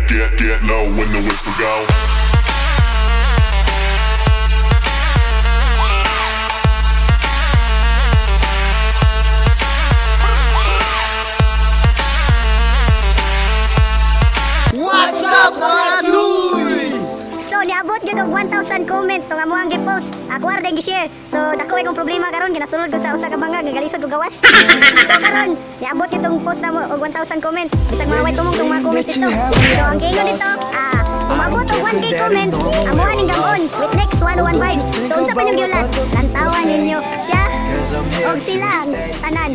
get low when the whistle go. What's up mga chuy? So niabot gyud og 1,000 comment tong amuang gi-post. Ako ra din gi-share. So dako ay kong problema karon ginasulod ko sa usa ka bangag galisod og gawas. So karon niabot gyud tong post na mo og 1,000 comment. Bisag mga way tumong tong mga comment dito. So ang gingon dito, umabot og 1k comment, amuhan ning gamon with next 101 vibes. So unsa pa yung giulat? Lantawan ninyo siya og sila ang tanan.